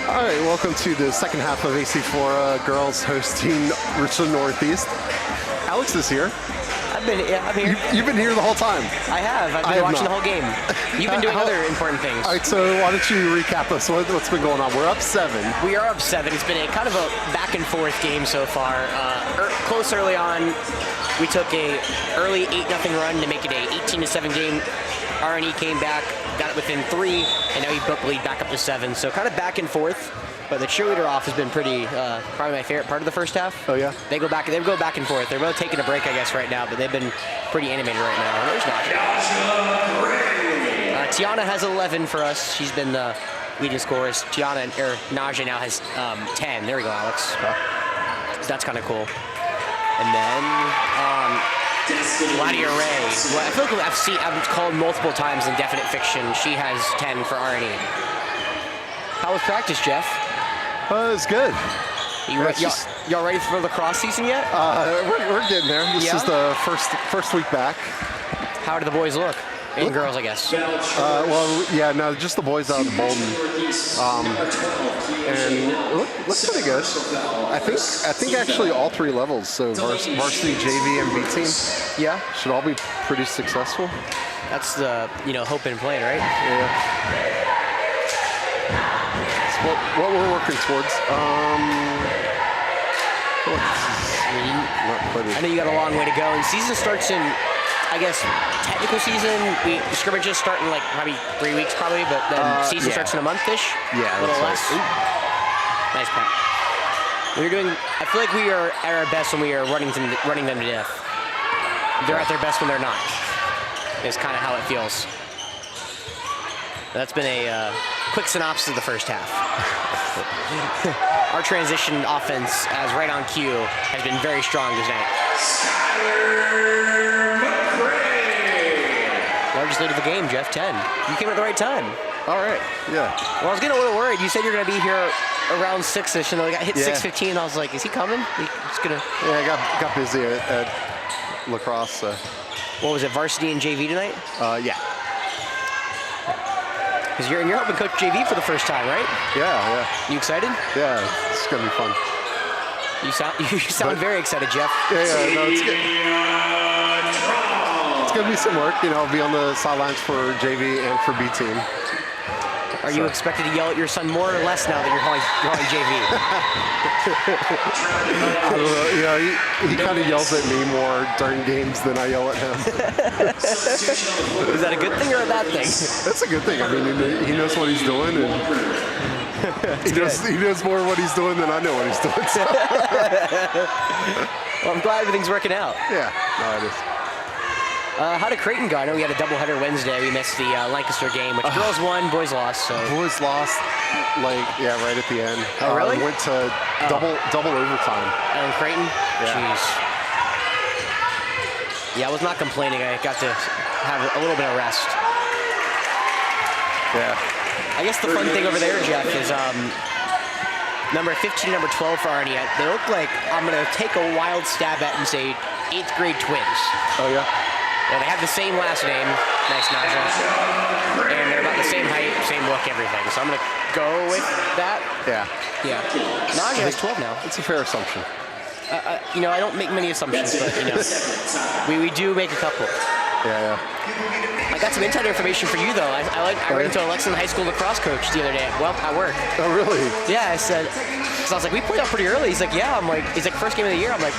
All right, welcome to the second half of AC Flora girls hosting Richland Northeast. Alex is here. I'm here. You've been here the whole time. I have. I've been watching the whole game. You've been doing other important things. All right, so why don't you recap us what's been going on? We're up 7. We are up 7. It's been a kind of a back and forth game so far. Close early on. We took a early 8-0 run to make it a 18-7 game. R&E came back, got it within 3, and now he booked the lead back up to 7. So kind of back and forth. But the cheerleader off has been pretty, probably my favorite part of the first half. Oh yeah. They go back and forth. They're both taking a break, I guess, right now, but they've been pretty animated right now. There's Naja. Tiana has 11 for us. She's been the leading scorers. Naja now has 10. There we go, Alex. So that's kind of cool. And then Ladia Ray. Well, I feel like I've called multiple times in Definite Fiction. She has 10 for R&E. How was practice, Jeff? It's good. Y'all ready for the lacrosse season yet? We're getting there. This is the first week back. How do the boys look? And girls, I guess. Just the boys out of Bolton. And looks pretty good. I think actually all 3 levels, so varsity, JV, and B team, should all be pretty successful. That's the hope and plan, right? Yeah. It's what we're working towards. I know you got a long way to go, and season starts in, I guess, technical season. Scrimmages start in like probably 3 weeks, but then season starts in a month-ish. Yeah, a little less. Nice punt. I feel like we are at our best when we are running them to death. They're at their best when they're not. It's kind of how it feels. That's been a quick synopsis of the first half. Our transition offense, as right on cue, has been very strong tonight. Largest lead of the game, Jeff, 10. You came at the right time. All right, yeah. Well, I was getting a little worried. You said you're going to be here around 6-ish, and then I got hit 6:15. I was like, is he coming? He's gonna. Yeah, I got busy at lacrosse. So. What was it, varsity and JV tonight? Yeah. Because you're helping coach JV for the first time, right? Yeah. You excited? Yeah, it's gonna be fun. You sound very excited, Jeff. Yeah, no, it's good. It's gonna be some work, I'll be on the sidelines for JV and for B team. Are you expected to yell at your son more or less now that you're calling JV? I don't know. He kind of yells at me more during games than I yell at him. Is that a good thing or a bad thing? That's a good thing. I mean, he knows what he's doing, and he knows more what he's doing than I know what he's doing. So. Well, I'm glad everything's working out. Yeah, no, it is. How did Creighton go? I know we had a doubleheader Wednesday. We missed the Lancaster game, which girls won, boys lost. So boys lost, right at the end. Oh, really? Went to double overtime. And Creighton? Yeah. Jeez. Yeah, I was not complaining. I got to have a little bit of rest. Yeah. I guess the fun thing over there, Jeff, is number 15, number 12 for R&E. They look like, I'm going to take a wild stab at and say 8th grade twins. Oh, yeah? Yeah, they have the same last name, nice Naja, and they're about the same height, same look, everything. So I'm going to go with that. Yeah. Naja is 12 now. It's a fair assumption. I don't make many assumptions, but, we do make a couple. Yeah. I got some inside information for you, though. I ran into a Lexington High School lacrosse coach the other day. Well, at work. Oh, really? Yeah, I said, because I was like, we played out pretty early. He's like, yeah. I'm like, he's like, first game of the year. I'm like,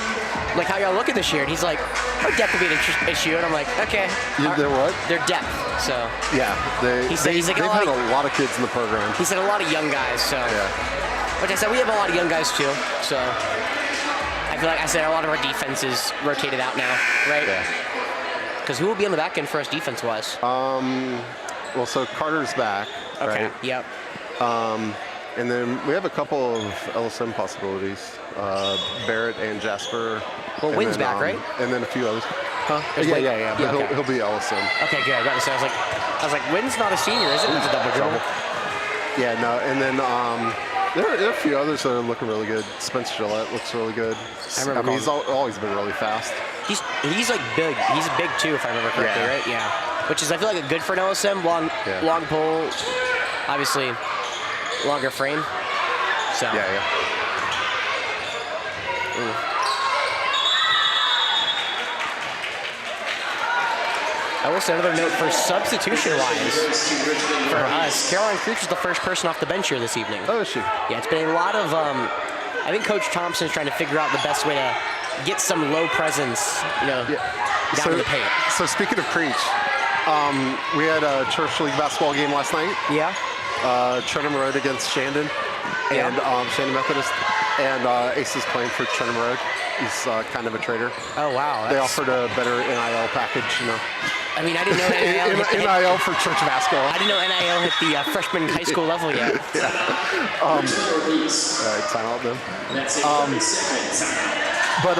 how y'all looking this year? And he's like, our depth will be an issue. And I'm like, okay. They're what? Their depth. So. Yeah. They've had a lot of kids in the program. He said a lot of young guys. So. Yeah. Which I said, we have a lot of young guys too. So. I feel like I said a lot of our defense is rotated out now, right? Yeah. Because who will be on the back end for us defense-wise? Well, so Carter's back, okay. Right? Yep. And then we have a couple of LSM possibilities. Barrett and Jasper. Well, Wynn's back, right? And then a few others. Huh? Yeah. But okay. he'll be LSM. Okay, good. I was like, Wynn's not a senior, is it? It's a double dribble. Yeah, no. And then there are a few others that are looking really good. Spencer Gillette looks really good. I mean, he's always been really fast. He's like big. He's big too, if I remember correctly, right? Yeah. Which is, I feel like, a good for an LSM. Long pole, obviously, longer frame. So. Yeah. Ooh. I will say another note for substitution-wise for us. Caroline Creech is the first person off the bench here this evening. Oh, is she? Yeah, it's been a lot of. I think Coach Thompson's trying to figure out the best way to get some low presence, down in the paint. So speaking of Creech, we had a church league basketball game last night. Yeah. Trenham Road against Shandon, and Shandon Methodist, and Ace is playing for Trenham Road. He's kind of a traitor. Oh wow. They offered a better NIL package, I mean, I didn't know NIL. NIL for church basketball. I didn't know NIL hit the freshman high school level yet. All right, time out then. But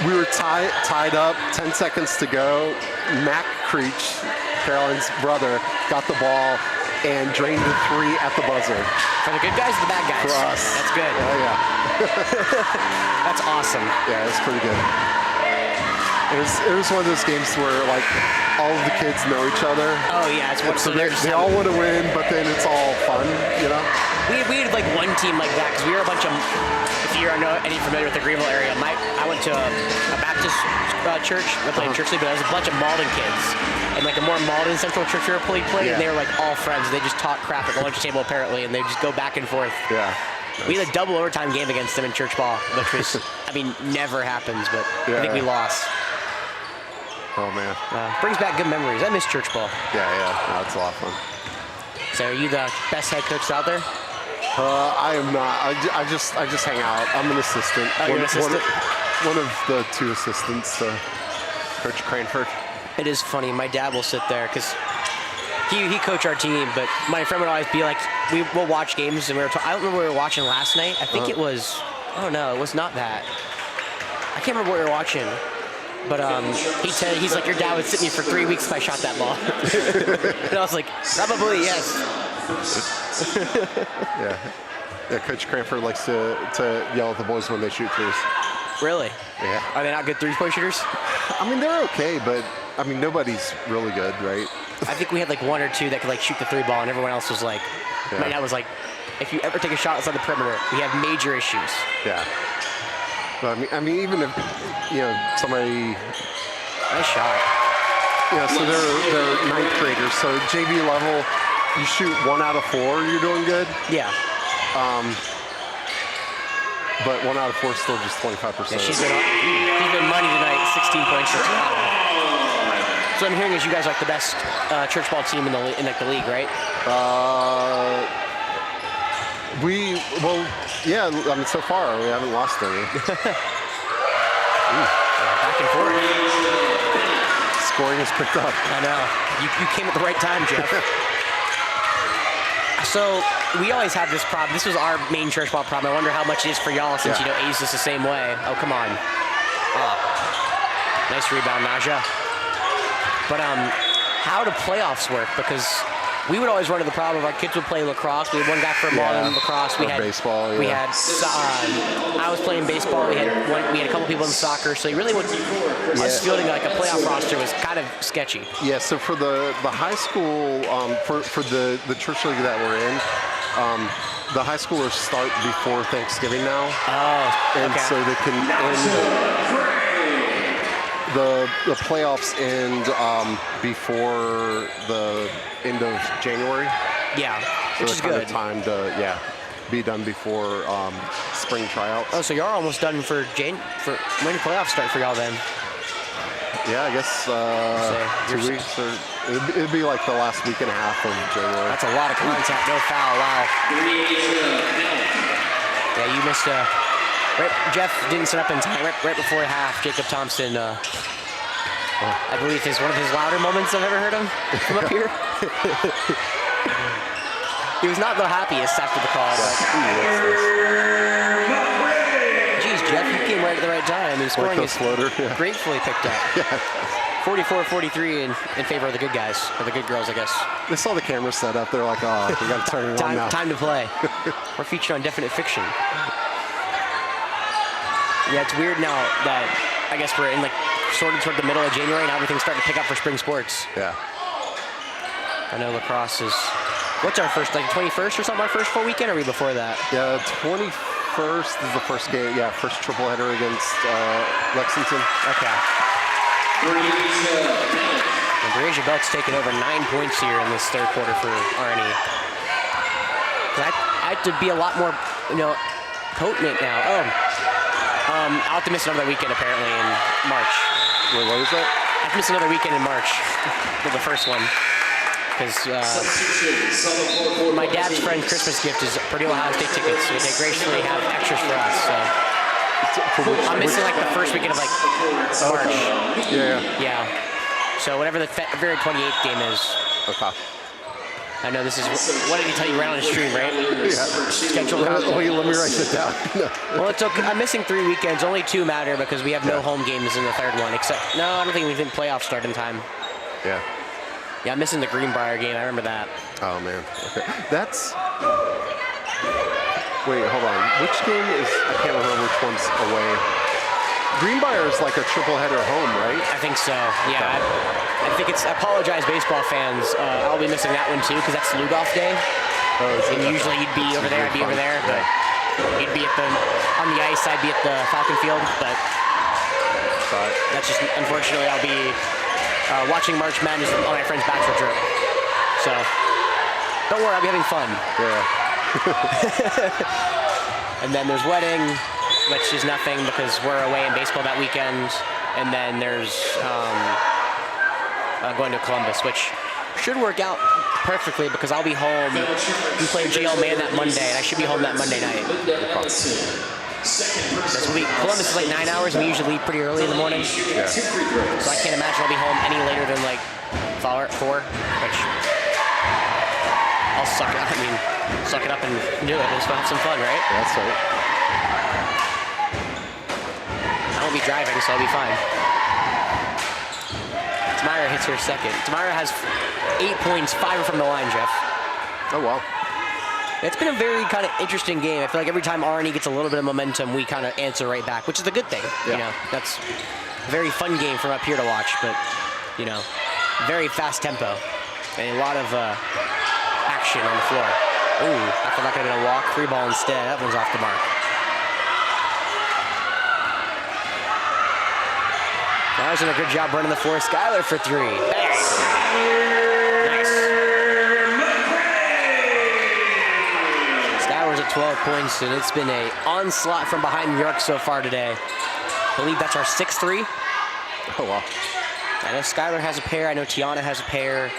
we were tied up, 10 seconds to go. Mac Creech, Caroline's brother, got the ball and drained the 3 at the buzzer. For the good guys or the bad guys? For us. That's good. Oh, yeah. That's awesome. Yeah, it was pretty good. It was one of those games where, like, all of the kids know each other. Oh, yeah. It's what, so they all want to win, but then it's all fun, We had, like, one team like that, because we were a bunch of, if you're any familiar with the Greenville area, I went to a Baptist church. I played church league, but there was a bunch of Malden kids. And, like, a more Malden Central church we played, and they were, like, all friends. They just talk crap at the lunch table, apparently, and they just go back and forth. Yeah. We had a double overtime game against them in church ball, which was, never happens, but I think we lost. Oh, man. Brings back good memories. I miss church ball. Yeah. No, it's a lot of fun. So are you the best head coach out there? I am not. I just hang out. I'm an assistant. Oh, you're an assistant? One of the 2 assistants to Coach Cranford. It is funny. My dad will sit there because he coached our team, but my friend would always be like, we'll watch games, and I don't remember what we were watching last night. I think it was, oh no, it was not that. I can't remember what we were watching. But he's like, your dad would sit me for 3 weeks if I shot that ball. And I was like, probably yes. Yeah, Coach Cranford likes to yell at the boys when they shoot threes. Really? Yeah. Are they not good three-point shooters? I mean, they're okay, but nobody's really good, right? I think we had like 1 or 2 that could like shoot the 3 ball, and everyone else was like, my dad was like, if you ever take a shot outside the perimeter, we have major issues. Yeah. But I mean, even if somebody. Nice shot. Yeah, so they're 9th graders. So JV level, you shoot 1 out of 4, you're doing good. Yeah. But 1 out of 4 is still just 25%. Yeah, she's been money tonight. 16 points. So I'm hearing is you guys are like the best church ball team in the league, right? Yeah. I mean, so far we haven't lost any. Back and forth. Scoring has picked up. I know. You came at the right time, Jeff. So we always have this problem. This was our main church ball problem. I wonder how much it is for y'all since A's is the same way. Oh, come on. Nice rebound, Naja. But how do playoffs work? Because we would always run into the problem of our kids would play lacrosse. We had one guy for Malden lacrosse. We had baseball. We had. I was playing baseball. We had a couple people in soccer. So you really us fielding like a playoff roster was kind of sketchy. Yeah. So for the high school, for the church league that we're in, the high schoolers start before Thanksgiving now. Oh. And okay. so they can end. The playoffs end before the end of January. Yeah, so which is good. Of time to be done before spring tryouts. Oh, so you're almost done for when do playoffs start for y'all then? Yeah, I guess 2 weeks or it'd be like the last week and a half of January. That's a lot of contact, no foul. Wow. Yeah, you missed Jeff didn't set up in time right before half. Jacob Thompson, I believe, is one of his louder moments I've ever heard him from up here. He was not the happiest after the call. Geez, Jeff, you came right at the right time. His scoring is gratefully picked up. 44-43 in favor of the good guys, or the good girls, I guess. They saw the camera set up. They're like, oh, we got to turn it on now. Time to play. We're featured on Definite Fiction. Yeah, it's weird now that I guess we're in sort of toward the middle of January and everything's starting to pick up for spring sports. Yeah. I know lacrosse is What's our first, like 21st or something, our first full weekend, or are we before that? Yeah, 21st is the first game. Yeah, first triple header against Lexington. Okay. And Breasia Belk's taken over 9 points here in this third quarter for Arnie. I have to be a lot more, potent now. I'll have to miss another weekend apparently in March. Wait, what is that? I have to miss another weekend in March for the first one. Because my dad's friend's Christmas gift is Purdue Ohio State tickets, so they graciously have extras for us. So I'm missing like the first weekend of like March. Yeah. So whatever the February 28th game is. Okay. I know this is, what did he tell you right on the stream, right? Yeah. Scheduled. Wait, let me write that down. Well, it's okay. I'm missing 3 weekends. Only 2 matter because we have no home games in the third one. No, I don't think we think playoffs start in time. Yeah. Yeah, I'm missing the Greenbrier game. I remember that. Oh, man. Okay. Wait, hold on. Which game is, I can't remember which one's away. Greenbrier is like a triple header home, right? I think so. Yeah. I think I apologize, baseball fans. I'll be missing that one too because that's Lugoff Day. And usually you'd be over there, I'd be over there, but you'd be on the ice, I'd be at the Falcon Field, but that's just, unfortunately, I'll be watching March Madness on my friend's bachelor trip. So, don't worry, I'll be having fun. Yeah. And then there's wedding, which is nothing because we're away in baseball that weekend. And then there's going to Columbus, which should work out perfectly because I'll be home. We play JL Man that Monday, and I should be home that Monday night. Columbus is like 9 hours, and we usually leave pretty early in the morning. Yeah. So I can't imagine I'll be home any later than like 4, which I'll suck it up and do it. Just have some fun, right? That's right. I won't be driving, so I'll be fine. Tamira hits her second. Tamira has 8 points, 5 are from the line, Jeff. Oh, wow. It's been a very kind of interesting game. I feel like every time Arnie gets a little bit of momentum, we kind of answer right back, which is a good thing. Yeah. That's a very fun game from up here to watch, but, very fast tempo and a lot of action on the floor. Ooh, I thought that could have been a walk. 3 ball instead. That one's off the mark. Flowers doing a good job running the floor. Skylar for 3. Nice. Skylar's at 12 points, and it's been an onslaught from behind New York so far today. I believe that's our 6th 3. Oh, wow. I know Skylar has a pair. I know Tiana has a pair.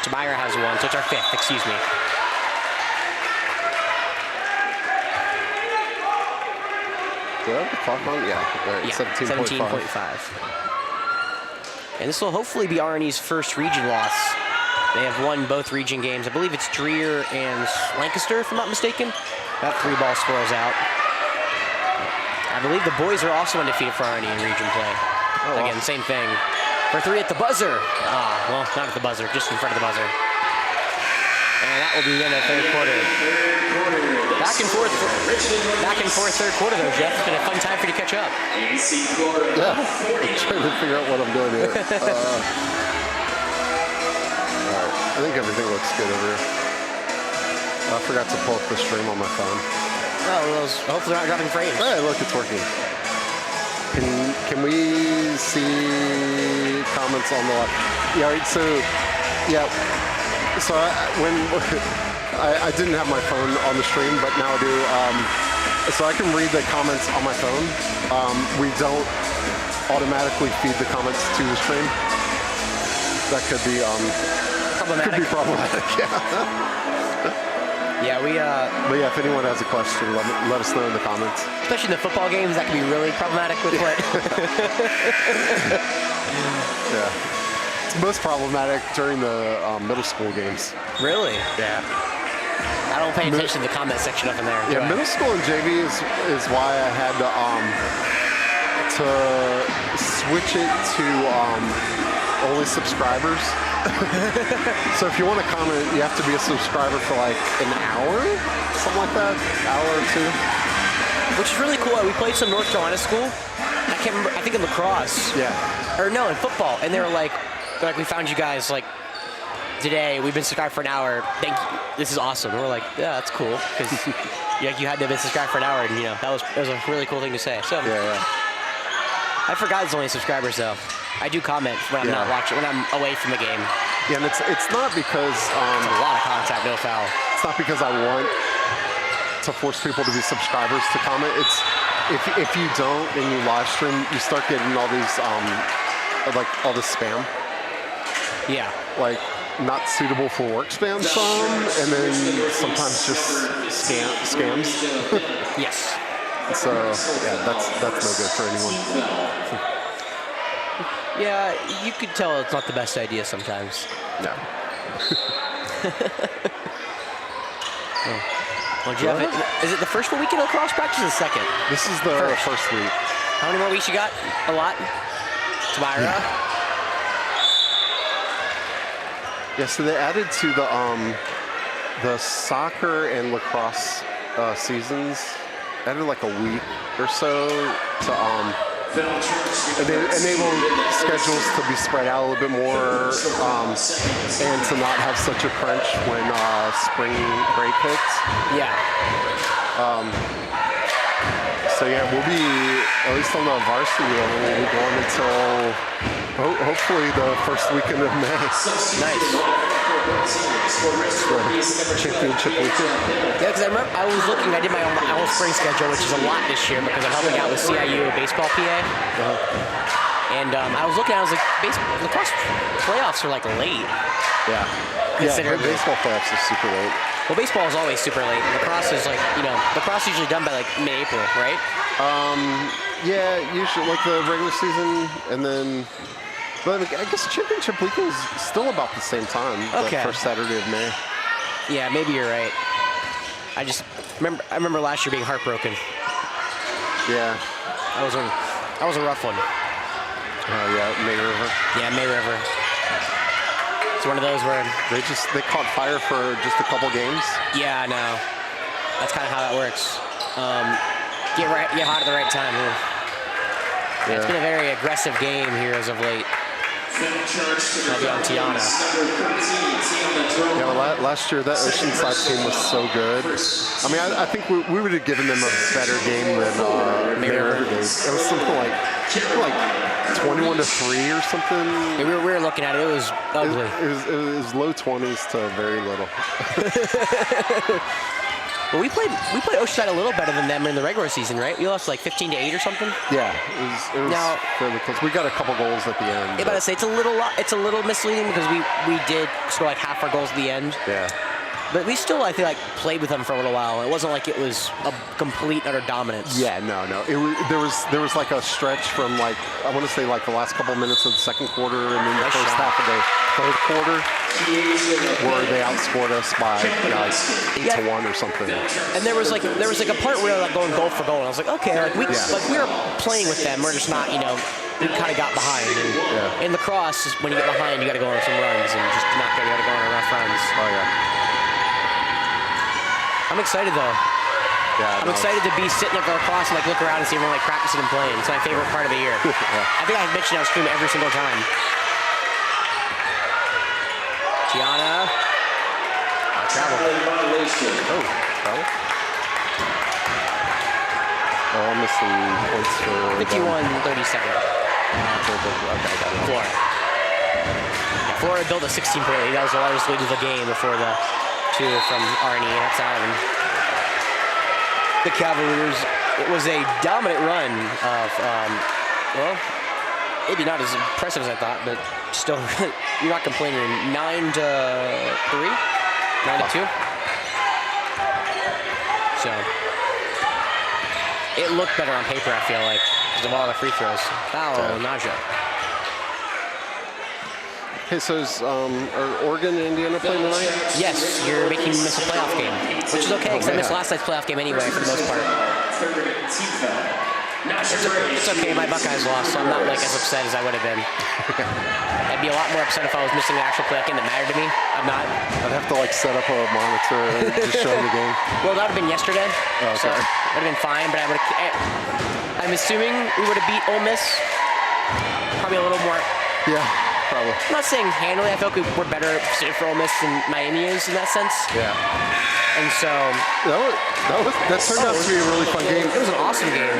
Tamira has one, so it's our 5th, excuse me. Do I have the clock on? Yeah. Right. Yeah, 17.5. And this will hopefully be Arnie's first region loss. They have won both region games. I believe it's Dreer and Lancaster, if I'm not mistaken. That 3 ball swirls out. I believe the boys are also undefeated for Arnie in region play. Oh, wow. Again, same thing. For 3 at the buzzer. Well, not at the buzzer, just in front of the buzzer. And that will be the end of the third quarter. Back and forth third quarter though, Jeff. It's been a fun time for you to catch up. Yeah, I'm trying to figure out what I'm doing here. All right, I think everything looks good over here. I forgot to pull up the stream on my phone. Oh, well, hopefully they're not dropping frames. Hey, look, it's working. Can we see comments on the left? Yeah, right, so, yeah. So I didn't have my phone on the stream, but now I do. So I can read the comments on my phone. We don't automatically feed the comments to the stream. That could be problematic. Could be problematic. Yeah. Yeah, But yeah, if anyone has a question, let us know in the comments. Especially in the football games, that could be really problematic with what. Yeah. It's most problematic during the middle school games. Really? Yeah. I don't pay attention to the comment section up in there. Yeah, middle school and JV is why I had to switch it to only subscribers. So if you want to comment, you have to be a subscriber for like an hour, something like that, hour or 2. Which is really cool. We played some North Carolina school. I can't remember. I think in lacrosse. Yeah. Or no, in football. And they were like, we found you guys like today, we've been subscribed for an hour. Thank you. This is awesome. And we're like, yeah, that's cool. Because you had to have been subscribed for an hour, and that was a really cool thing to say. So Yeah. I forgot it's only subscribers though. I do comment when I'm not watching, when I'm away from the game. Yeah, and it's not because It's a lot of contact, no foul. it's not because I want to force people to be subscribers to comment. It's if you don't and you live stream, you start getting all these like all this spam. Yeah. Like not suitable for work spam some, and then sometimes just scams. Yes. So yeah, that's no good for anyone. Yeah, you could tell it's not the best idea sometimes. No. Well, Jeff, is it the first weekend of lacrosse practice or the second? This is the first week. How many more weeks you got? A lot? Tamara? Yeah, so they added to the soccer and lacrosse seasons. Added like a week or so to enable schedules to be spread out a little bit more and to not have such a crunch when spring break hits. Yeah. So yeah, we'll be, at least on the varsity level, we'll be going until hopefully the first weekend of May. Nice. Championship weekend. Yeah, because I was looking, I did my own spring schedule, which is a lot this year because I'm helping out with CIU baseball PA. And I was looking, I was like, lacrosse playoffs are like late. Yeah. Baseball playoffs are super late. Well, baseball is always super late. Lacrosse is like, lacrosse is usually done by like mid-April, right? Yeah, usually like the regular season, and then, but I guess championship weekend is still about the same time. Okay. The first Saturday of May. Yeah, maybe you're right. I remember last year being heartbroken. Yeah. That was a rough one. Yeah, May River. Yeah, May River. It's one of those where they caught fire for just a couple games. Yeah, I know. That's kind of how that works. Get hot at the right time. Yeah. It's been a very aggressive game here as of late. I'll be on Tiana. Yeah, well, last year that Oceanside team was so good. I mean, I think we would have given them a better game than May River did. It was something like 21-3 or something. Yeah, we were looking at it. It was ugly. It was low 20s to very little. Well, we played Oceanside a little better than them in the regular season, right? We lost like 15-8 or something. Yeah, it was fairly close. We got a couple goals at the end. Yeah, but I say it's a little misleading because we did score like half our goals at the end. Yeah. But we still, I feel like, played with them for a little while. It wasn't like it was a complete utter dominance. Yeah, no. There was like a stretch from like, I want to say like the last couple minutes of the second quarter and then the first half of the third quarter where they outscored us by 8-1 or something. And there was like a part where they were like going goal for goal. And I was like, okay, we were playing with them. We're just not, we kind of got behind. And in lacrosse, when you get behind, you got to go on some runs and just not you got to go on rough runs. Oh yeah. I'm excited though. Yeah, I'm excited to be sitting at the lacrosse and like look around and see everyone like practicing and playing. It's my favorite part of the year. I think I mentioned I was screaming every single time. Gianna. Travel. Oh, travel. Oh, I'm missing points for 51-37. Flora. Yeah, Flora built a 16-point lead. That was the largest lead of the game before the two from Arnie. That's Allen. The Cavaliers, it was a dominant run of, well, maybe not as impressive as I thought, but still, you're not complaining. 9-3? 9-2? So, it looked better on paper, I feel like, because of all the free throws. Foul, Naja. Okay, so are Oregon and Indiana playing tonight? Yes, you're making me miss a playoff game, which is okay because I missed last night's playoff game anyway for the most part. It's okay, my Buckeyes lost, so I'm not like as upset as I would have been. I'd be a lot more upset if I was missing the actual playoff game that mattered to me. I'm not. I'd have to like set up a monitor and just show the game. Well, that would have been yesterday, okay. So it would have been fine, but I'm assuming we would have beat Ole Miss. Probably a little more. Yeah. probably. I'm not saying handily. I feel like we're better for Ole Miss than Miami is in that sense. Yeah. And so that turned out to be a really fun game. It was an awesome game.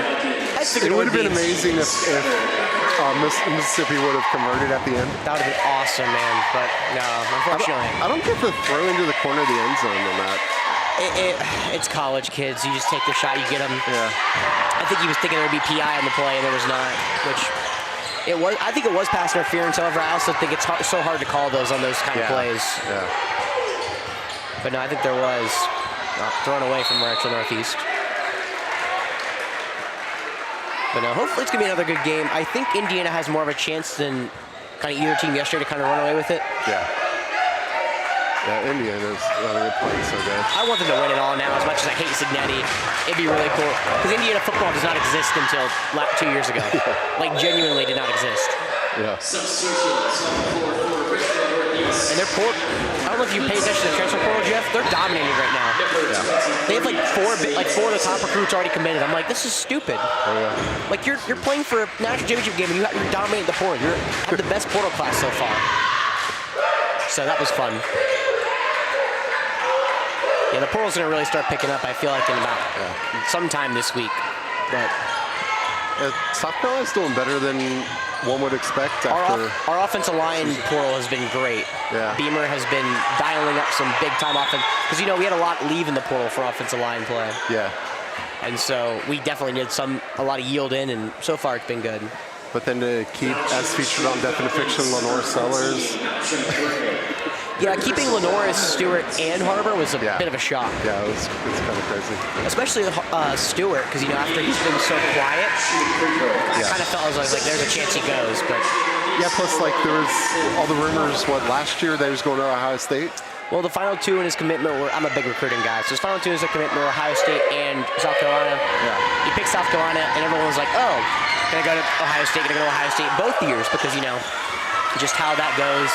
It would have been amazing if Mississippi would have converted at the end. That would have been awesome, man. But no, unfortunately. I don't get the throw into the corner of the end zone on that. It's college kids. You just take the shot, you get them. Yeah. I think he was thinking there would be PI on the play, and there was not. Which it was. I think it was pass interference. However, I also think it's so hard to call those on those kind of plays. Yeah. But no, I think there was thrown away from Richland Northeast. But no, hopefully it's going to be another good game. I think Indiana has more of a chance than kind of either team yesterday to kind of run away with it. Yeah. Yeah, Indiana's playing so good. I want them to win it all now, as much as I hate Signetti. It'd be really cool. Because Indiana football does not exist until 2 years ago. Like, genuinely did not exist. Yeah. And they're I don't know if you pay attention to the transfer portal, Jeff. They're dominating right now. Yeah. They have like four of the top recruits already committed. I'm like, this is stupid. Oh, yeah. Like you're playing for a national championship game and you're dominating the portal. You have the best portal class so far. So that was fun. Yeah, the portal's gonna really start picking up. I feel like in about sometime this week. But South Carolina's doing better than one would expect after. Our offensive line portal has been great. Yeah. Beamer has been dialing up some big-time offense. Because, we had a lot leave in the portal for offensive line play. Yeah. And so we definitely did a lot of yield in, and so far it's been good. But then to keep, as featured on Definite Fiction, Lenore Sellers. Yeah, keeping Lenore, Stewart, and Harbor was a bit of a shock. Yeah, it's kind of crazy. Especially Stewart, because after he's been so quiet, I kind of felt I was like, there's a chance he goes. But yeah, plus there was all the rumors. Last year they was going to Ohio State. Well, the final two in his commitment were, I'm a big recruiting guy, so his final two in his commitment were Ohio State and South Carolina. Yeah. He picked South Carolina, and everyone was like, oh, gonna go to Ohio State, gonna go to Ohio State both years, because just how that goes.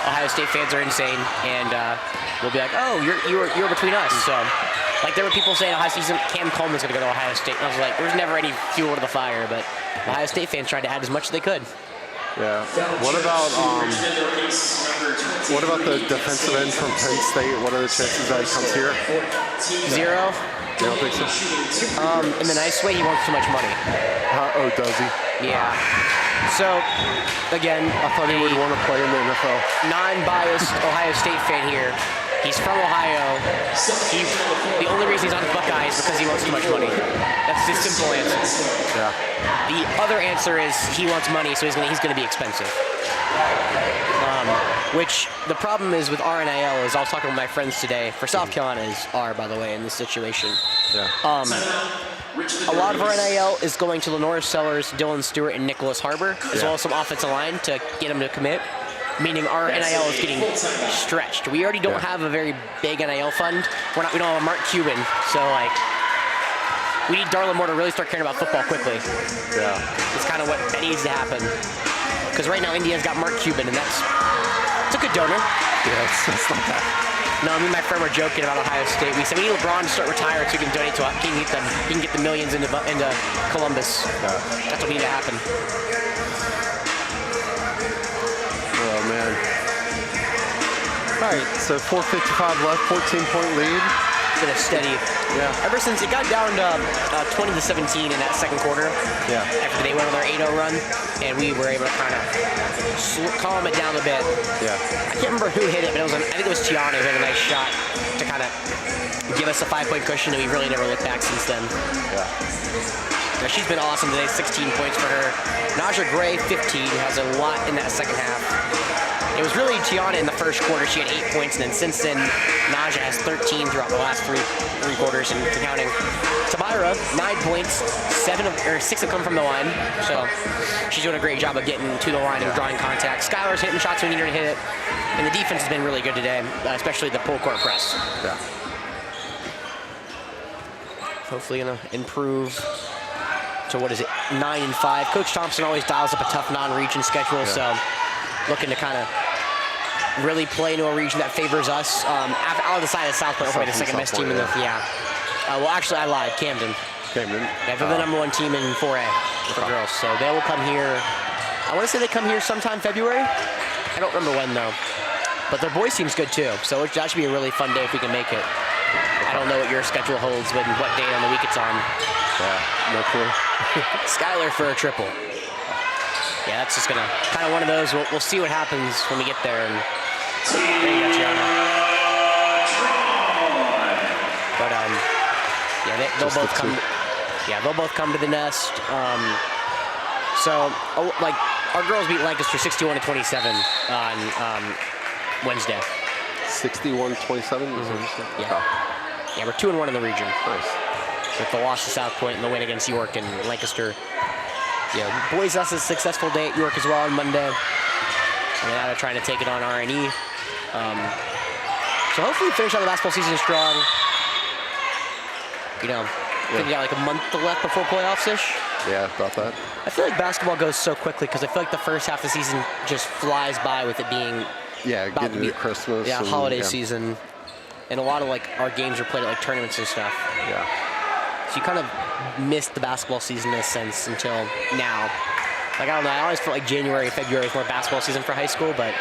Ohio State fans are insane, and we'll be like, oh, you're between us. So, there were people saying Ohio State, Cam Coleman's gonna go to Ohio State, and I was like, there's never any fuel to the fire, but Ohio State fans tried to add as much as they could. Yeah. What about the defensive end from Penn State? What are the chances that he comes here? 0. You don't think so? In the nice way, he wants too much money. Does he? Yeah. So, again, I thought he would want to play in the NFL. Non-biased Ohio State fan here. He's from Ohio. The only reason he's on the Buckeyes is because he wants too much money. That's the simple answer. Yeah. The other answer is he wants money, so he's gonna be expensive. Which the problem is with RNIL is I was talking with my friends today. For South Carolina are, by the way, in this situation. Yeah. A lot of RNIL is going to Lenore Sellers, Dylan Stewart, and Nicholas Harbor, as well as some offensive line to get them to commit. Meaning our NIL is getting stretched. We already don't have a very big NIL fund. We don't have a Mark Cuban, so we need Darla Moore to really start caring about football quickly. Yeah, it's kind of what needs to happen. Because right now Indiana's got Mark Cuban, and it's a good donor. Yeah, it's not that. No, me and my friend were joking about Ohio State. We said we need LeBron to start retiring so he can donate to us. He can get the millions into Columbus. Yeah. That's what needs to happen. Oh, man. All right, so 4:55 left, 14-point lead. It's been a steady. Yeah. Ever since it got down to 20-17 in that second quarter. Yeah. After they went on their 8-0 run, and we were able to kind of calm it down a bit. Yeah. I can't remember who hit it, but I think it was Tiana who hit a nice shot to kind of give us a 5-point cushion, and we really never looked back since then. Yeah. Now, she's been awesome today, 16 points for her. Naja Gray, 15, has a lot in that second half. It was really Tiana in the first quarter. She had 8 points, and then since then, Naja has 13 throughout the last three quarters, and counting. Tamira, 9 points, 6 have come from the line, so she's doing a great job of getting to the line and drawing contact. Skylar's hitting shots when you need her to hit it, and the defense has been really good today, especially the pull court press. Yeah. Hopefully gonna improve to 9-5. Coach Thompson always dials up a tough non-region schedule, so looking to kind of really play into a region that favors us. Out of the side of South Point, we're the second best team in the well, actually, I lied. Camden. Camden. Yeah, they're the number 1 team in 4A for girls, so they will come here I want to say they come here sometime February. I don't remember when though. But their boys team's good too, so that should be a really fun day if we can make it. I don't know what your schedule holds, but what day on the week it's on. Yeah, no clue. Skylar for a triple. Yeah, that's just gonna kind of one of those. We'll see what happens when we get there. And there you go, Gianna. But yeah, they'll both come. Yeah, they'll both come to the nest. So like our girls beat Lancaster 61-27 on Wednesday. 61-27. Mm-hmm. Yeah. Oh. Yeah, we're 2-1 in the region. Nice. With the loss to South Point and the win against York and Lancaster. Yeah, boys, that's a successful day at York as well on Monday. And now they're trying to take it on RNE. So hopefully finish out the basketball season strong. You know, I think we got like a month left before playoffs-ish. Yeah, about that. I feel like basketball goes so quickly because I feel like the first half of the season just flies by with it being getting into Christmas. Yeah, holiday season. And a lot of like our games are played at like tournaments and stuff. Yeah. So you kind of missed the basketball season in a sense until now. Like, I don't know, I always feel like January, February is more basketball season for high school, but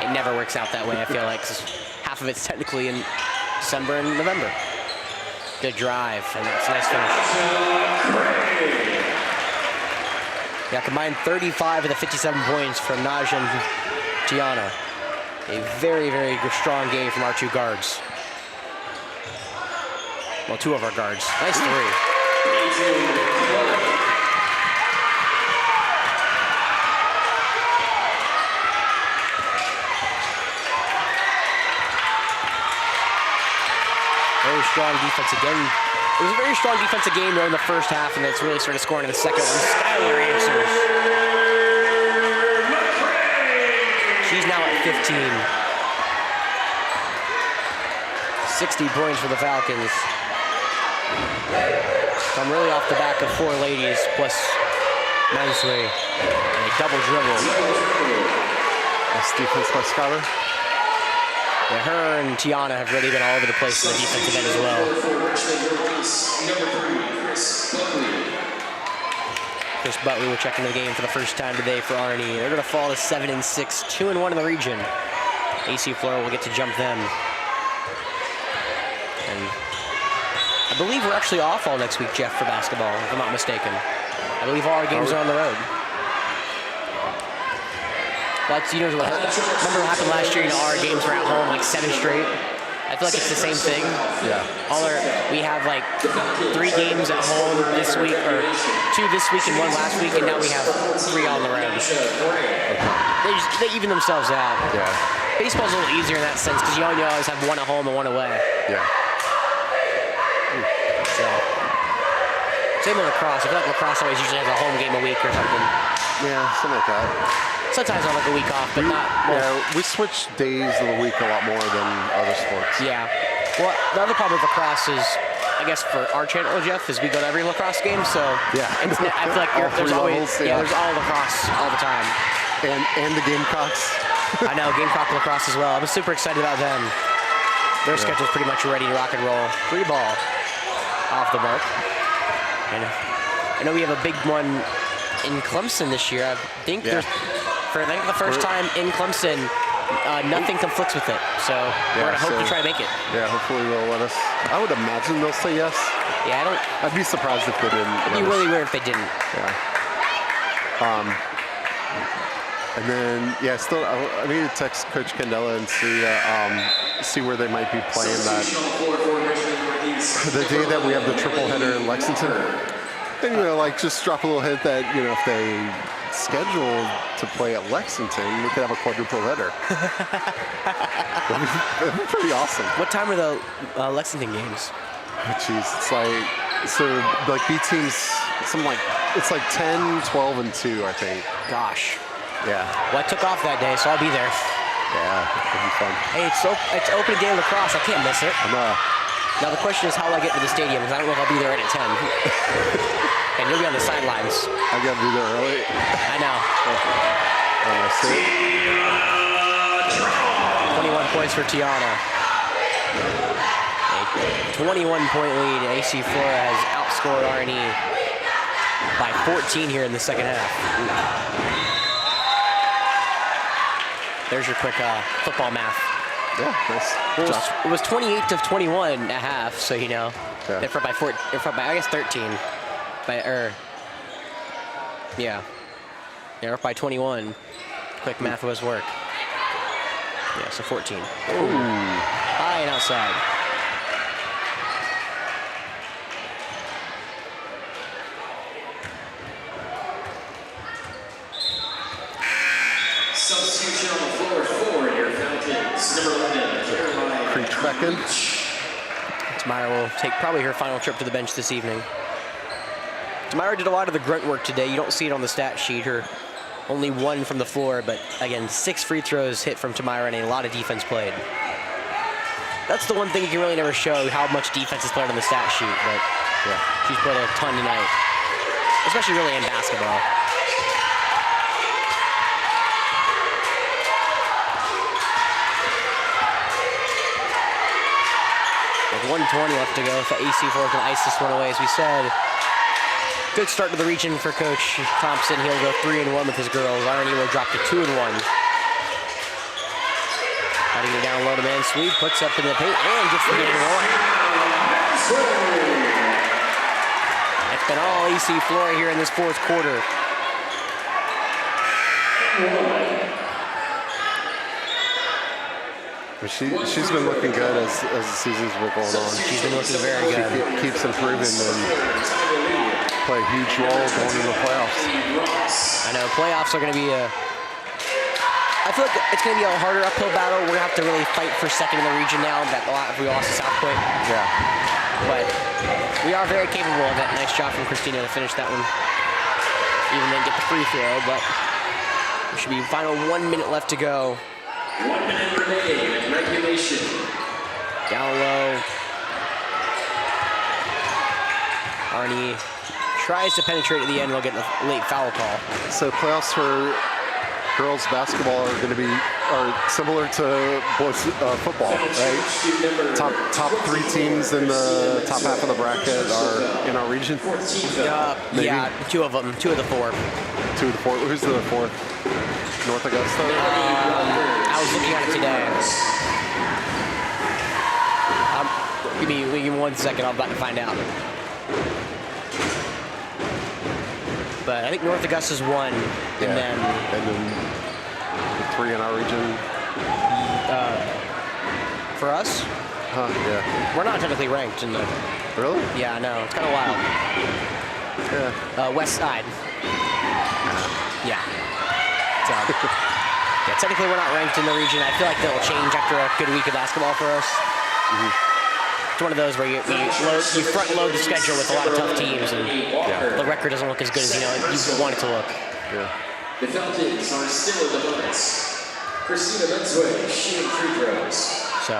it never works out that way, I feel like, 'cause half of it's technically in December and November. Good drive, and it's a nice finish. Yeah, combined 35 of the 57 points from Naja and Gianna. A very, very strong game from our two guards. Well, two of our guards. Nice three. Very strong defense again. It was a very strong defensive game though in the first half, and it's really started scoring in the second one. Skylar answers. She's now at 15. 60 points for the Falcons. Come really off the back of four ladies plus nicely. And a double dribble. Nice defense by Skylar. Yeah, her and Tiana have really been all over the place in the defensive end as well. Chris Butley will check into the game for the first time today for RNE. They're going to fall to 7-6, 2-1 in the region. AC Flora will get to jump them. And I believe we're actually off all next week, Jeff, for basketball, if I'm not mistaken. I believe all our games are on the road. But you know, remember what happened last year? You know, our games were at home like 7 straight. I feel like it's the same thing. Yeah. We have like 3 games at home this week, or 2 this week and 1 last week, and now we have 3 on the road. They even themselves out. Yeah. Baseball's a little easier in that sense because you always have 1 at home and 1 away. Yeah. So, same with lacrosse. I feel like lacrosse always usually has a home game a week or something. Yeah, something like that. Sometimes on like a week off, but not. Well, yeah, we switch days of the week a lot more than other sports. Yeah. Well, the other problem with lacrosse is, I guess for our channel, Jeff, is we go to every lacrosse game, so yeah. I feel like there's always there's all lacrosse all the time. And the Gamecocks. I know, Gamecock lacrosse as well. I'm super excited about them. Their schedule's pretty much ready to rock and roll. 3 ball off the mark. And I know we have a big one in Clemson this year. I think there's for the first time in Clemson, nothing conflicts with it. So we're gonna hope to try to make it. Yeah, hopefully they'll let us. I would imagine they'll say yes. Yeah, I'd be surprised if they didn't. It'd be really weird if they didn't. Yeah. And then still I need to text Coach Candela and see where they might be playing that the day that we have the triple header in Lexington. And like just drop a little hint that if they scheduled to play at Lexington, we could have a quadruple header. That'd be pretty awesome. What time are the Lexington games? Jeez, it's like B teams, it's like 10, 12, and 2, I think. Gosh. Yeah. Well, I took off that day, so I'll be there. Yeah, it'll be fun. Hey, it's opening day of lacrosse. I can't miss it. I know. Now the question is how will I get to the stadium, because I don't know if I'll be there at 10. And you'll be on the sidelines. I gotta be there early. I know. 21 points for Tiana. A 21-point lead. AC Flora has outscored RNE by 14 here in the second half. There's your quick football math. Yeah, nice. Well, it was 28-21 at half, so you know. Yeah. They're front by 4. They're front by, I guess, 13. Yeah. They're up by 21. Quick math was work. Yeah, so 14. Ooh. High and outside. Substitution on the floor for your Falcons. Number 11, Caroline. Creech back in. Tamara will take probably her final trip to the bench this evening. Tamara did a lot of the grunt work today. You don't see it on the stat sheet. Her only 1 from the floor, but again, 6 free throws hit from Tamara and a lot of defense played. That's the one thing you can really never show, how much defense is played on the stat sheet, but yeah, she's played a ton tonight, especially really in basketball. With 1:20 left to go, if the AC Flora can ice this one away, as we said. Good start to the region for Coach Thompson. He'll go 3-1 with his girls. Irony will drop to 2-1. Cutting it down low to man sweep, puts up in the paint, and gets the game one. It's been all AC Flora here in this fourth quarter. She's been looking good as the season's been going on. She's been looking very good. She keeps improving and play a huge role going into the playoffs. I know playoffs are going to be I feel like it's going to be a harder uphill battle. We're going to have to really fight for second in the region now. That if we lost to South Point. Yeah. But we are very capable of it. Nice job from Christina to finish that one. Even then get the free throw, but there should be final 1 minute left to go. 1 minute remaining in regulation. Down low. Arnie tries to penetrate at the end. We'll get the late foul call. So playoffs for girls basketball are similar to boys football, right? Top 3 teams in the top half of the bracket are in our region. Yeah, 2 of them, 2 of the 4. 2 of the 4. Who's the 4th? North Augusta? I was looking at it today. Give me 1 second. I'm about to find out. But I think North Augusta's 1, Yeah. and then the 3 in our region. for us, Yeah. we're not technically ranked in the. Really? Yeah, no, it's kind of wild. Yeah. West side. Yeah. So, yeah, technically we're not ranked in the region. I feel like that'll change after a good week of basketball for us. It's one of those where you front load the schedule with a lot of tough teams, and the record doesn't look as good as you want it to look. Yeah. The Falcons are still in the bonus. Christina Mensway shooting free throws. So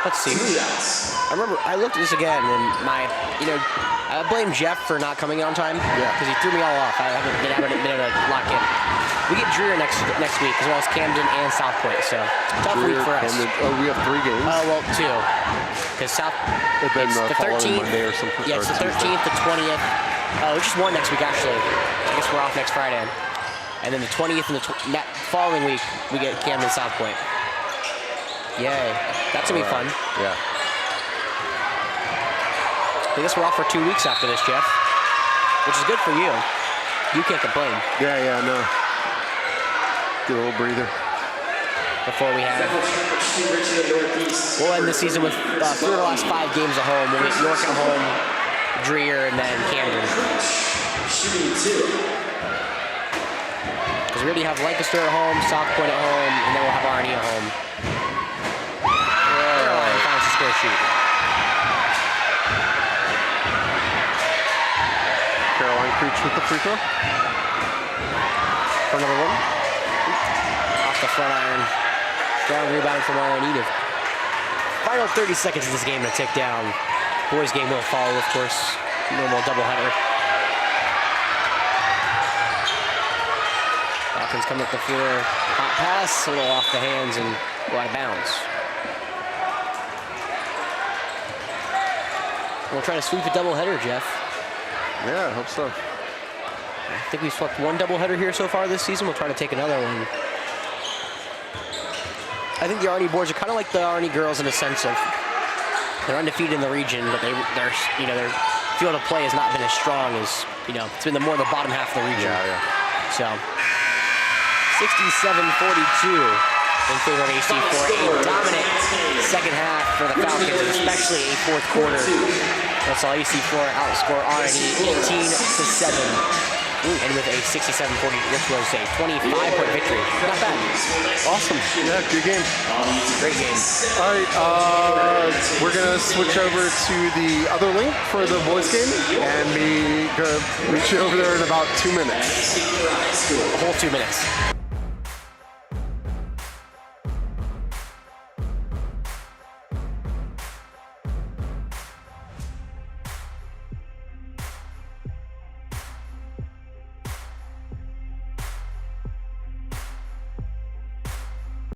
let's see. I remember I looked at this again, and I blame Jeff for not coming on time. Yeah. Because he threw me all off. I haven't been able to lock in. We get Dreer next week, as well as Camden and South Point. So tough week for us. Camden. Oh, we have 3 games. Oh well, 2. Because It's the following 13th. Monday or something. Yeah, it's the 13th, the 20th. Oh, just 1 next week actually. I guess we're off next Friday. And then the 20th and that following week we get Camden South Point. Yay, that's gonna be fun. Yeah. I guess we're off for 2 weeks after this, Jeff, which is good for you. You can't complain. Yeah, no. Get a little breather. Before we have, we'll end the season with 3 of the last 5 games at home. We'll get York at home, Dreer, and then Camden. Because we already have Lancaster at home, South Point at home, and then we'll have Arnie at home. Caroline finds the score sheet. Caroline Creech with the free throw. For number 1. Off the front iron. Strong rebound from Arnie. Final 30 seconds of this game to tick down. Boys game will follow, of course. Normal doubleheader. Falcons come up the floor. Hot pass, a little off the hands and go out of bounds. We'll try to sweep a doubleheader, Jeff. Yeah, I hope so. I think we've swept 1 doubleheader here so far this season. We'll try to take another one. I think the Arnie boys are kind of like the Arnie girls in a sense of they're undefeated in the region, but their field of play has not been as strong as it's been more the bottom half of the region. So 67-42 in favor of AC for a dominant second half for the Falcons, especially a fourth quarter. That's all AC4 outscore RNE 18-7. And with a 67-40, which was a 25-point victory. Not bad. Awesome. Yeah, good game. Great game. All right, we're going to switch over to the other link for the boys game, and we're going to reach you over there in about 2 minutes. A whole 2 minutes.